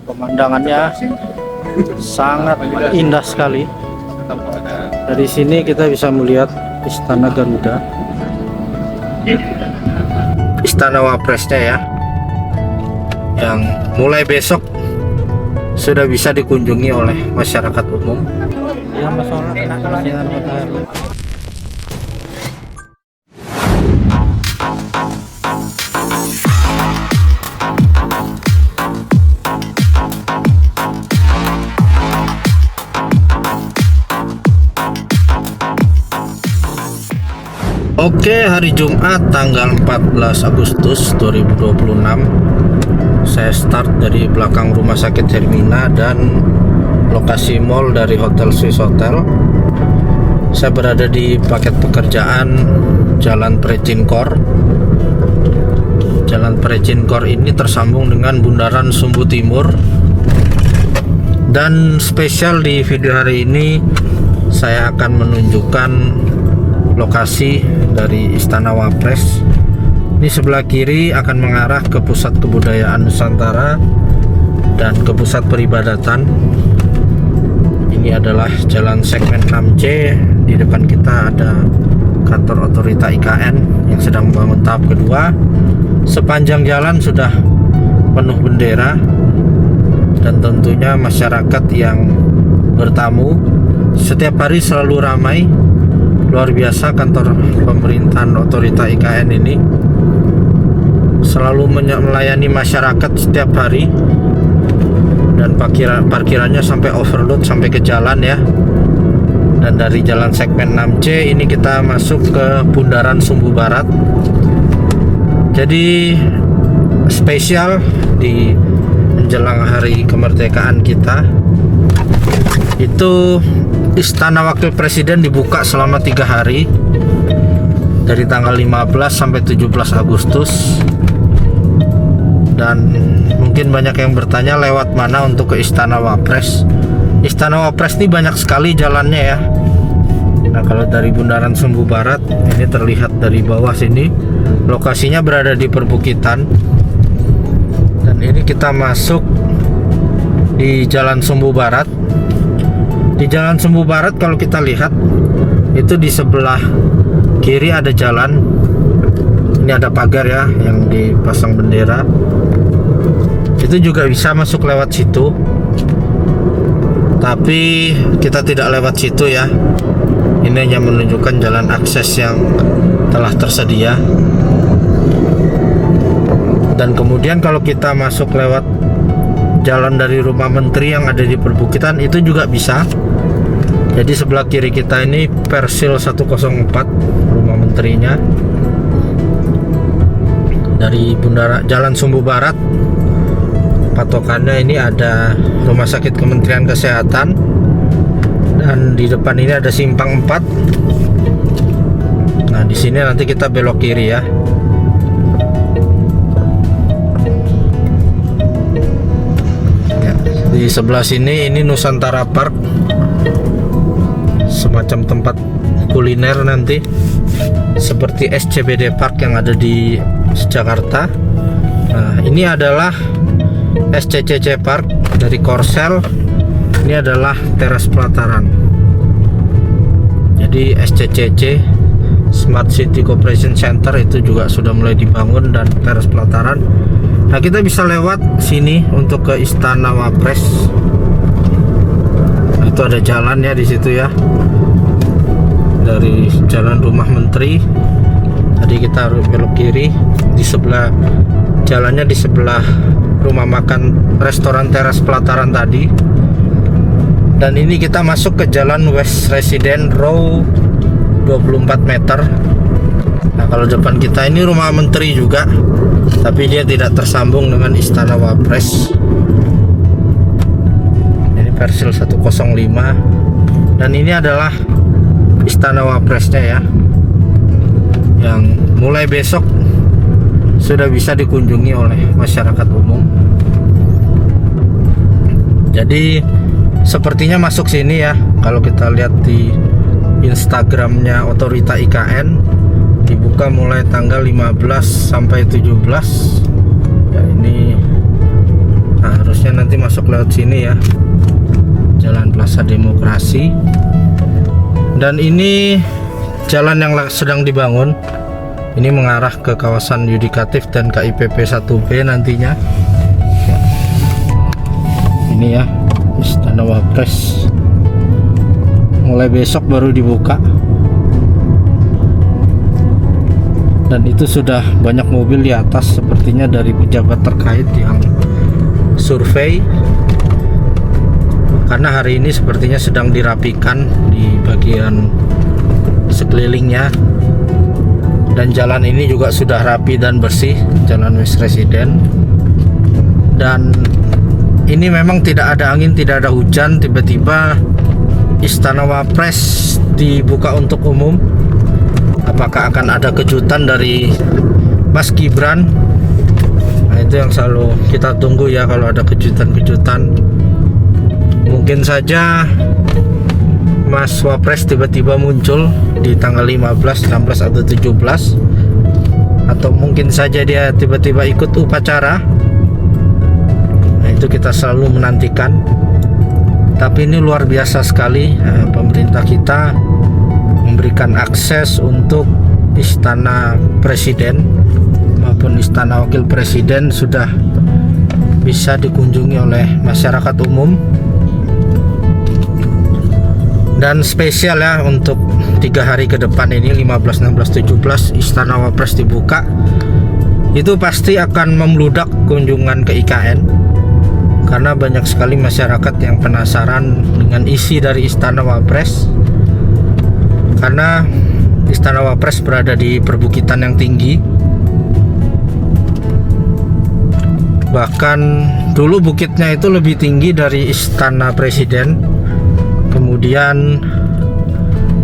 Pemandangannya sangat indah sekali. Dari sini kita bisa melihat Istana Garuda, Istana Wapresnya ya, yang mulai besok sudah bisa dikunjungi oleh masyarakat umum. Ya, masalah kena sinar matahari. Oke, hari Jumat tanggal 14 Agustus 2026. Saya start dari belakang Rumah Sakit Hermina dan lokasi mall dari Hotel Swiss Hotel. Saya berada di paket pekerjaan Jalan Precinkor. Jalan Precinkor ini tersambung dengan Bundaran Sumbu Timur. Dan spesial di video hari ini saya akan menunjukkan lokasi dari Istana Wapres. Ini sebelah kiri akan mengarah ke Pusat Kebudayaan Nusantara dan ke Pusat Peribadatan. Ini adalah jalan segmen 6C. Di depan kita ada kantor otorita IKN yang sedang membangun tahap kedua. Sepanjang jalan sudah penuh bendera dan tentunya masyarakat yang bertamu. Setiap hari selalu ramai. Luar biasa, kantor pemerintahan otorita IKN ini selalu melayani masyarakat setiap hari, dan parkirannya sampai overload sampai ke jalan ya. Dan dari jalan segmen 6C ini kita masuk ke Bundaran Sumbu Barat. Jadi spesial di menjelang hari kemerdekaan kita itu Istana Wakil Presiden dibuka selama 3 hari, dari tanggal 15 sampai 17 Agustus. Dan mungkin banyak yang bertanya lewat mana untuk ke Istana Wapres. Istana Wapres ini banyak sekali jalannya ya. Nah, kalau dari Bundaran Sumbu Barat ini terlihat dari bawah sini, lokasinya berada di perbukitan. Dan ini kita masuk di Jalan Sumbu Barat. Di Jalan Sumbu Barat kalau kita lihat itu di sebelah kiri ada jalan. Ini ada pagar ya yang dipasang bendera. Itu juga bisa masuk lewat situ. Tapi kita tidak lewat situ ya. Ini hanya menunjukkan jalan akses yang telah tersedia. Dan kemudian kalau kita masuk lewat jalan dari Rumah Menteri yang ada di perbukitan itu juga bisa. Jadi sebelah kiri kita ini Persil 104 Rumah Menterinya. Dari Jalan Sumbu Barat patokannya ini ada Rumah Sakit Kementerian Kesehatan, dan di depan ini ada Simpang 4. Nah, di sini nanti kita belok kiri ya. Di sebelah sini ini Nusantara Park, semacam tempat kuliner nanti seperti SCBD Park yang ada di Jakarta. Nah, ini adalah SCCC Park dari Korsel. Ini adalah teras pelataran. Jadi SCCC Smart City Cooperation Center itu juga sudah mulai dibangun, dan teras pelataran. Nah, kita bisa lewat sini untuk ke Istana Wapres. Nah, itu ada jalan ya di situ ya. Dari Jalan Rumah Menteri. Tadi kita harus belok kiri. Di sebelah jalannya di sebelah rumah makan restoran teras pelataran tadi. Dan ini kita masuk ke Jalan West Resident Row 24 meter. Nah, kalau depan kita ini Rumah Menteri juga, tapi dia tidak tersambung dengan Istana Wapres. Ini Persil 105. Dan ini adalah Istana Wapresnya ya, yang mulai besok sudah bisa dikunjungi oleh masyarakat umum. Jadi sepertinya masuk sini ya. Kalau kita lihat di Instagramnya Otorita IKN, dibuka mulai tanggal 15 sampai 17 ya. Ini harus harusnya nanti masuk lewat sini ya, Jalan Plaza Demokrasi. Dan ini jalan yang sedang dibangun, ini mengarah ke kawasan yudikatif dan KIPP 1B nantinya. Ini ya, Istana Wapres, mulai besok baru dibuka. Dan itu sudah banyak mobil di atas, sepertinya dari pejabat terkait yang survei, karena hari ini sepertinya sedang dirapikan di bagian sekelilingnya. Dan jalan ini juga sudah rapi dan bersih, Jalan West Residen. Dan ini memang tidak ada angin, tidak ada hujan, tiba-tiba Istana Wapres dibuka untuk umum. Apakah akan ada kejutan dari Mas Gibran? Nah, itu yang selalu kita tunggu ya, kalau ada kejutan-kejutan. Mungkin saja Mas Wapres tiba-tiba muncul di tanggal 15, 16 atau 17, atau mungkin saja dia tiba-tiba ikut upacara. Nah, itu kita selalu menantikan. Tapi ini luar biasa sekali, pemerintah kita memberikan akses untuk Istana Presiden maupun Istana Wakil Presiden sudah bisa dikunjungi oleh masyarakat umum. Dan spesial ya, untuk 3 hari ke depan ini, 15, 16, 17 Istana Wapres dibuka, itu pasti akan membludak kunjungan ke IKN, karena banyak sekali masyarakat yang penasaran dengan isi dari Istana Wapres. Karena Istana Wapres berada di perbukitan yang tinggi, bahkan dulu bukitnya itu lebih tinggi dari Istana Presiden. Kemudian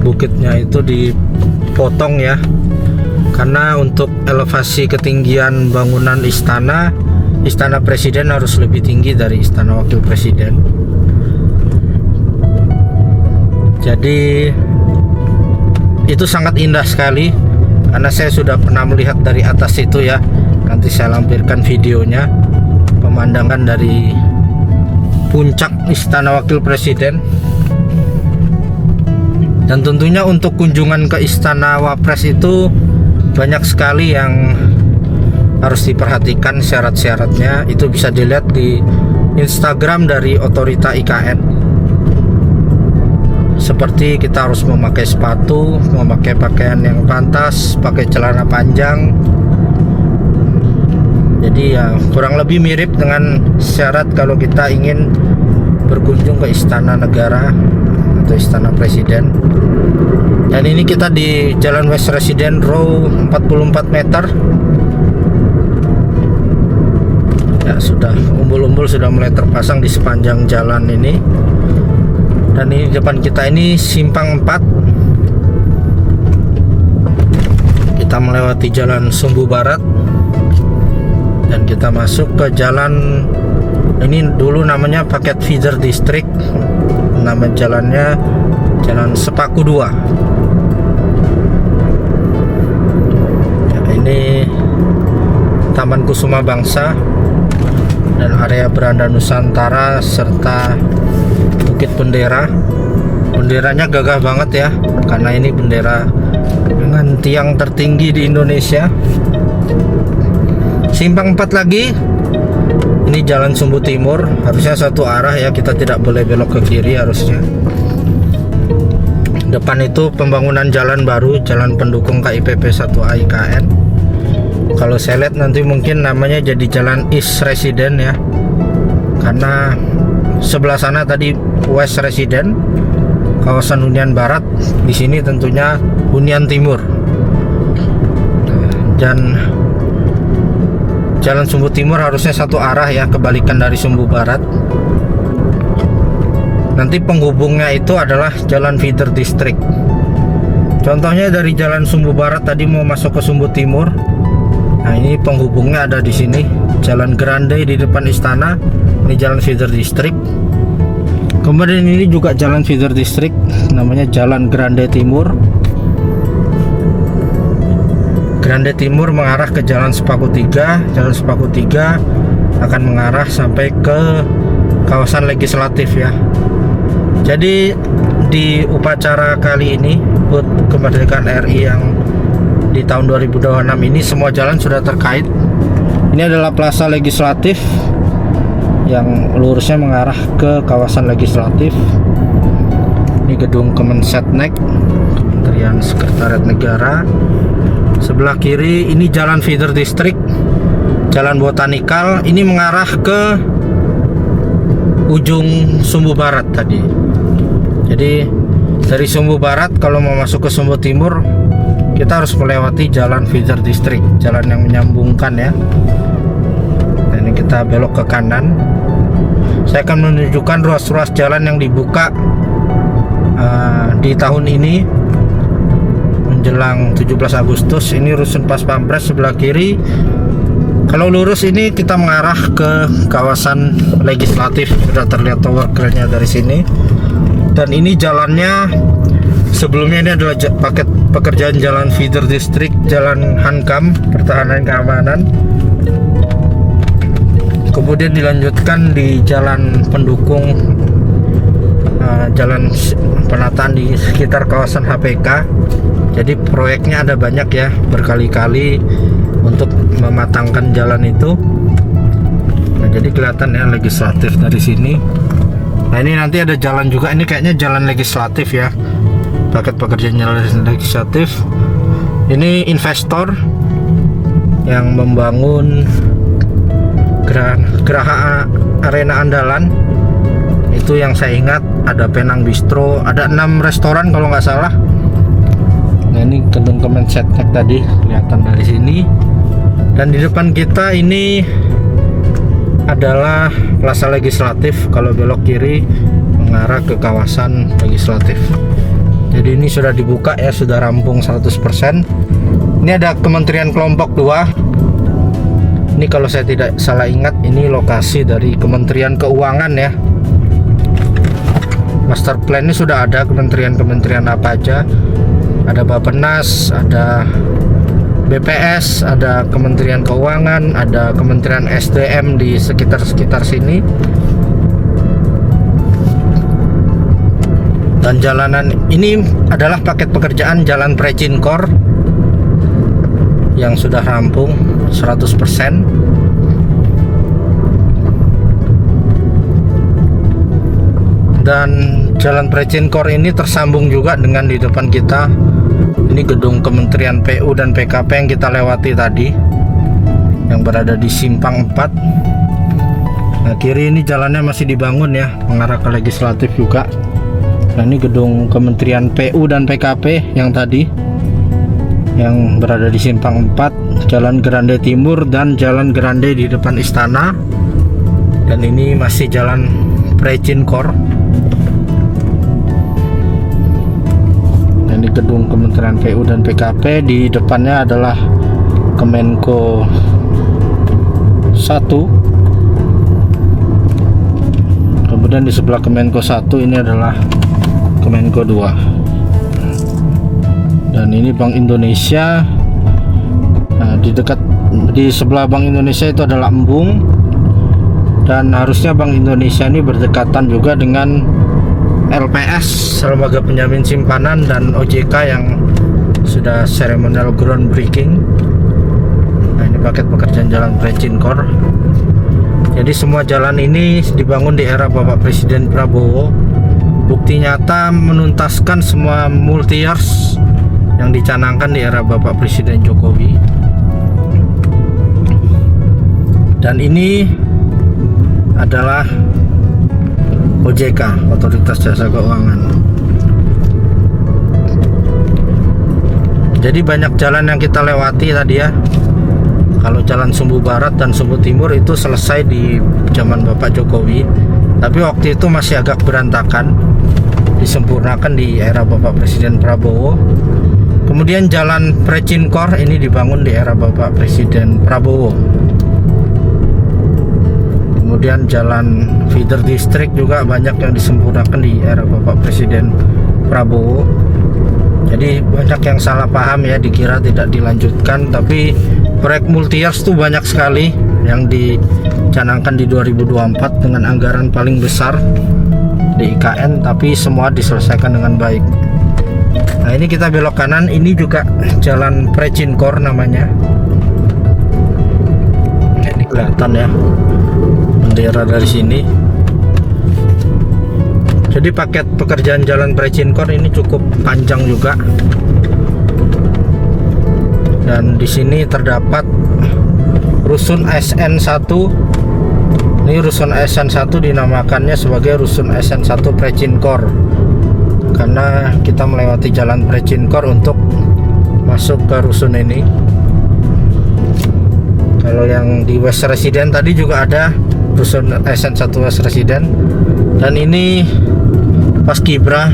bukitnya itu dipotong ya, karena untuk elevasi ketinggian bangunan Istana Presiden harus lebih tinggi dari Istana Wakil Presiden. Jadi itu sangat indah sekali, karena saya sudah pernah melihat dari atas itu ya. Nanti saya lampirkan videonya, pemandangan dari puncak Istana Wakil Presiden. Dan tentunya untuk kunjungan ke Istana Wapres itu banyak sekali yang harus diperhatikan syarat-syaratnya. Itu bisa dilihat di Instagram dari Otorita IKN. Seperti kita harus memakai sepatu, memakai pakaian yang pantas, pakai celana panjang. Jadi ya kurang lebih mirip dengan syarat kalau kita ingin berkunjung ke Istana Negara atau Istana Presiden. Dan ini kita di Jalan West Residen row 44 meter. Ya, sudah umbul-umbul sudah mulai terpasang di sepanjang jalan ini. Dan ini depan kita ini simpang 4. Kita melewati Jalan Sumbu Barat dan kita masuk ke jalan ini, dulu namanya Paket Feeder District. Nama jalannya Jalan Sepaku 2. Ya, ini Taman Kusuma Bangsa dan area Beranda Nusantara serta Bukit Bendera. Benderanya gagah banget ya, karena ini bendera dengan tiang tertinggi di Indonesia. Simpang 4 lagi, ini Jalan Sumbu Timur, harusnya satu arah ya, kita tidak boleh belok ke kiri harusnya. Depan itu pembangunan jalan baru, jalan pendukung KIPP 1A IKN. Kalau saya lihat nanti mungkin namanya jadi Jalan East Residen ya, karena sebelah sana tadi West Residen, kawasan Hunian Barat. Di sini tentunya Hunian Timur. Dan Jalan Sumbu Timur harusnya satu arah ya, kebalikan dari Sumbu Barat. Nanti penghubungnya itu adalah Jalan Feeder District. Contohnya dari Jalan Sumbu Barat tadi mau masuk ke Sumbu Timur. Nah, ini penghubungnya ada di sini, Jalan Grande di depan istana. Ini Jalan Feeder District. Kemudian ini juga Jalan Feeder District, namanya Jalan Grande Timur. Grande Timur mengarah ke Jalan Sepaku 3. Jalan Sepaku 3 akan mengarah sampai ke kawasan legislatif ya. Jadi di upacara kali ini HUT kemerdekaan RI yang di tahun 2026 ini semua jalan sudah terkait. Ini adalah Plaza Legislatif yang lurusnya mengarah ke kawasan legislatif. Ini gedung Kemensetnek, Kementerian Sekretariat Negara. Sebelah kiri ini jalan feeder district, Jalan Botanikal. Ini mengarah ke ujung Sumbu Barat tadi. Jadi dari Sumbu Barat kalau mau masuk ke Sumbu Timur, kita harus melewati jalan feeder district, jalan yang menyambungkan ya. Nah, ini kita belok ke kanan. Saya akan menunjukkan ruas-ruas jalan yang dibuka di tahun ini menjelang 17 Agustus. Ini Rusun Pas Pampres sebelah kiri. Kalau lurus ini kita mengarah ke kawasan legislatif. Sudah terlihat tower keren-nya dari sini. Dan ini jalannya, sebelumnya ini adalah paket pekerjaan jalan feeder district, Jalan Hankam, Pertahanan Keamanan. Kemudian dilanjutkan di jalan pendukung, jalan penataan di sekitar kawasan HPK. Jadi proyeknya ada banyak ya, berkali-kali untuk mematangkan jalan itu. Nah, jadi kelihatan ya legislatif dari sini. Nah, ini nanti ada jalan juga, ini kayaknya jalan legislatif ya, paket pekerjaan jalan legislatif. Ini investor yang membangun Geraha Arena Andalan. Itu yang saya ingat, ada Penang Bistro, ada 6 restoran kalau nggak salah. Nah, ini gedung Kemensetnek tadi kelihatan dari sini. Dan di depan kita ini adalah Plaza Legislatif. Kalau belok kiri mengarah ke kawasan legislatif. Jadi ini sudah dibuka ya, sudah rampung 100%. Ini ada Kementerian Kelompok 2. Ini kalau saya tidak salah ingat, ini lokasi dari Kementerian Keuangan ya. Master plan ini sudah ada, kementerian-kementerian apa aja. Ada Bappenas, ada BPS, ada Kementerian Keuangan, ada Kementerian SDM di sekitar sini. Dan jalanan ini adalah paket pekerjaan jalan Precinkor yang sudah rampung 100%. Dan jalan Precinkor ini tersambung juga dengan di depan kita. Ini gedung Kementerian PU dan PKP yang kita lewati tadi, yang berada di Simpang 4. Nah, kiri ini jalannya masih dibangun ya, mengarah ke legislatif juga. Nah, ini gedung Kementerian PU dan PKP yang tadi, yang berada di Simpang 4, Jalan Grande Timur dan Jalan Grande di depan istana. Dan ini masih jalan Precinkor. Ini gedung Kementerian PU dan PKP. Di depannya adalah Kemenko 1. Kemudian di sebelah Kemenko 1 ini adalah Kemenko 2. Dan ini Bank Indonesia. Nah, di sebelah Bank Indonesia itu adalah Embung. Dan harusnya Bank Indonesia ini berdekatan juga dengan LPS, Lembaga Penjamin Simpanan, dan OJK yang sudah ceremonial groundbreaking. Nah, ini paket pekerjaan jalan Precinkor. Jadi semua jalan ini dibangun di era Bapak Presiden Prabowo. Bukti nyata menuntaskan semua multi years yang dicanangkan di era Bapak Presiden Jokowi. Dan ini adalah OJK, Otoritas Jasa Keuangan. Jadi banyak jalan yang kita lewati tadi ya. Kalau jalan Sumbu Barat dan Sumbu Timur itu selesai di zaman Bapak Jokowi, tapi waktu itu masih agak berantakan. Disempurnakan di era Bapak Presiden Prabowo. Kemudian jalan Precinkor ini dibangun di era Bapak Presiden Prabowo. Kemudian jalan feeder district juga banyak yang disempurnakan di era Bapak Presiden Prabowo. Jadi banyak yang salah paham ya, dikira tidak dilanjutkan, tapi proyek multi years tuh banyak sekali yang dicanangkan di 2024 dengan anggaran paling besar di IKN, tapi semua diselesaikan dengan baik. Nah, ini kita belok kanan, ini juga Jalan Precinkor namanya. Ini kelihatan ya bendera dari sini. Jadi paket pekerjaan Jalan Precinkor ini cukup panjang juga. Dan di sini terdapat rusun SN1. Ini rusun SN1 dinamakannya sebagai rusun SN1 Precinkor karena kita melewati Jalan Precinkor untuk masuk ke rusun ini. Kalau yang di West Resident tadi juga ada rusun SN1 West Resident. Dan ini Paskibra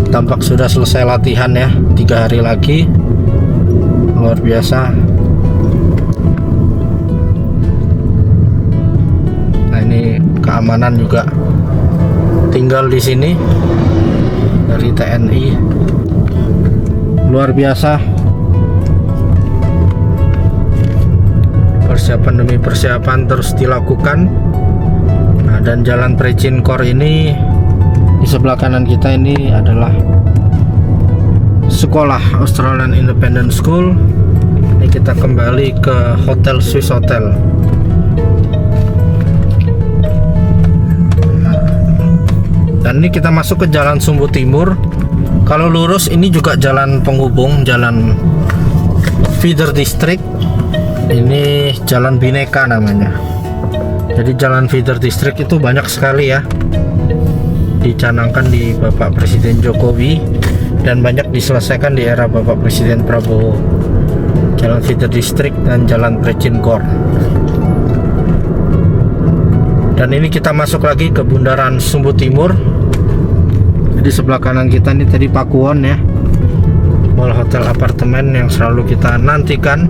tampak sudah selesai latihan ya, 3 hari lagi. Luar biasa. Nah, ini keamanan juga tinggal di sini dari TNI. Luar biasa. Persiapan demi persiapan terus dilakukan. Nah, dan Jalan Precinkor ini di sebelah kanan kita ini adalah sekolah Australian Independent School. Ini kita kembali ke Hotel Swiss Hotel. Dan ini kita masuk ke Jalan Sumbu Timur. Kalau lurus ini juga jalan penghubung, jalan feeder district. Ini Jalan Bhinneka namanya. Jadi jalan feeder district itu banyak sekali ya, dicanangkan di Bapak Presiden Jokowi dan banyak diselesaikan di era Bapak Presiden Prabowo. Jalan feeder district dan Jalan Precinkor. Dan ini kita masuk lagi ke Bundaran Sumbu Timur. Di sebelah kanan kita ini tadi Pakuwon ya, mall hotel apartemen yang selalu kita nantikan.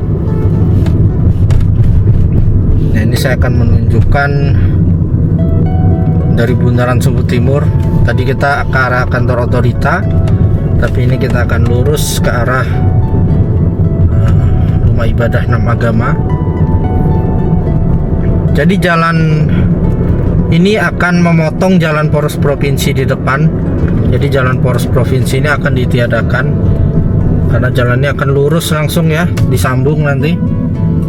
Nah, ini saya akan menunjukkan dari Bundaran Sumbu Timur. Tadi kita ke arah kantor otorita, tapi ini kita akan lurus ke arah Rumah Ibadah 6 Agama. Jadi jalan ini akan memotong jalan poros provinsi di depan. Jadi jalan poros provinsi ini akan ditiadakan karena jalannya akan lurus langsung ya, disambung nanti.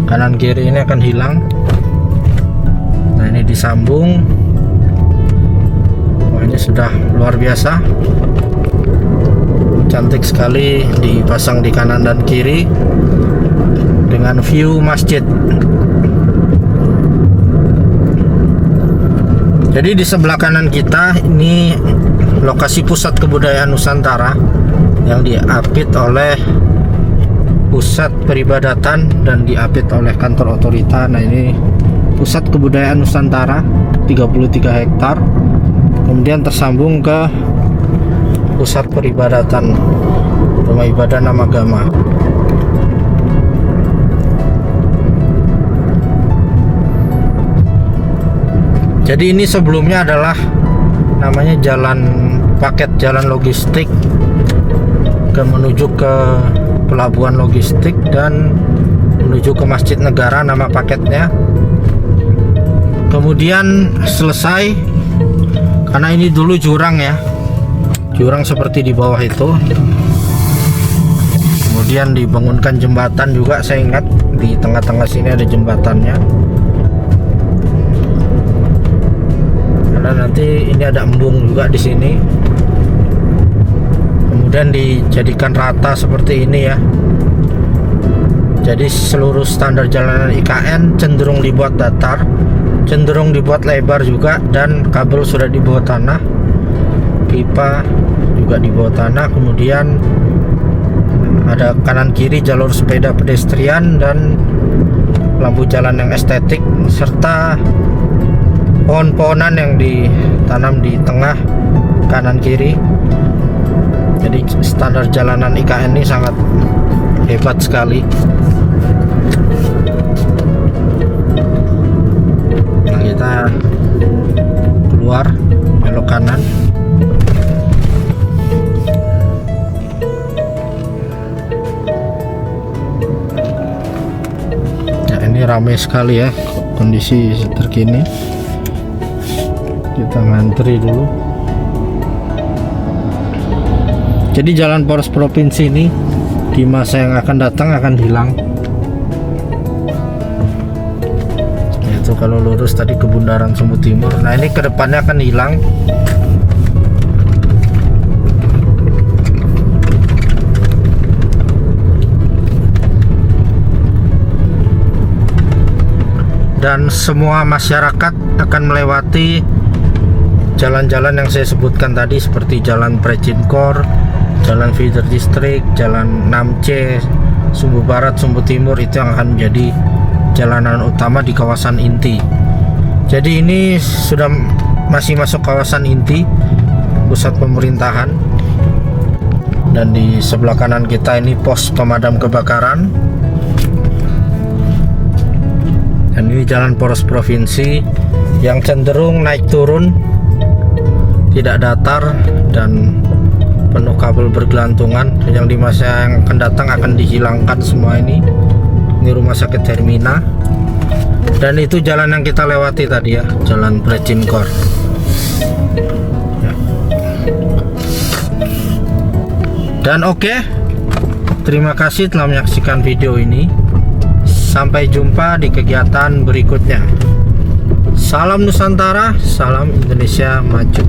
Kanan kiri ini akan hilang. Nah, ini disambung. Wah, ini sudah luar biasa. Cantik sekali, dipasang di kanan dan kiri dengan view masjid. Jadi di sebelah kanan kita ini lokasi pusat kebudayaan Nusantara yang diapit oleh pusat peribadatan dan diapit oleh kantor otorita. Nah, ini pusat kebudayaan Nusantara 33 hektar, kemudian tersambung ke pusat peribadatan Rumah Ibadah 6 Agama. Jadi ini sebelumnya adalah namanya jalan paket jalan logistik menuju ke pelabuhan logistik dan menuju ke Masjid Negara, nama paketnya. Kemudian selesai karena ini dulu jurang ya, jurang seperti di bawah itu. Kemudian dibangunkan jembatan juga, saya ingat di tengah-tengah sini ada jembatannya. Karena nanti ini ada embung juga di sini. Kemudian dijadikan rata seperti ini ya. Jadi seluruh standar jalanan IKN cenderung dibuat datar, cenderung dibuat lebar juga, dan kabel sudah di bawah tanah, pipa juga di bawah tanah. Kemudian ada kanan kiri jalur sepeda pedestrian dan lampu jalan yang estetik, serta pohon-pohonan yang ditanam di tengah kanan kiri. Jadi standar jalanan IKN ini sangat hebat sekali. Nah, kita keluar belok kanan. Nah, ini ramai sekali ya kondisi terkini. Kita ngantri dulu. Jadi jalan poros provinsi ini di masa yang akan datang akan hilang. Itu kalau lurus tadi ke Bundaran Sumbu Timur. Nah ini kedepannya akan hilang. Dan semua masyarakat akan melewati jalan-jalan yang saya sebutkan tadi, seperti Jalan Precinkor, Jalan Feeder District, Jalan 6C, Sumbu Barat, Sumbu Timur. Itu yang akan menjadi jalanan utama di kawasan inti. Jadi ini sudah masih masuk kawasan inti pusat pemerintahan. Dan di sebelah kanan kita ini pos pemadam kebakaran. Dan ini jalan poros provinsi yang cenderung naik turun, tidak datar dan penuh kabel bergelantungan. Yang di masa yang akan datang akan dihilangkan semua ini. Ini rumah sakit Hermina. Dan itu jalan yang kita lewati tadi ya, Jalan Precinkor ya. Dan oke, terima kasih telah menyaksikan video ini. Sampai jumpa di kegiatan berikutnya. Salam Nusantara, salam Indonesia maju.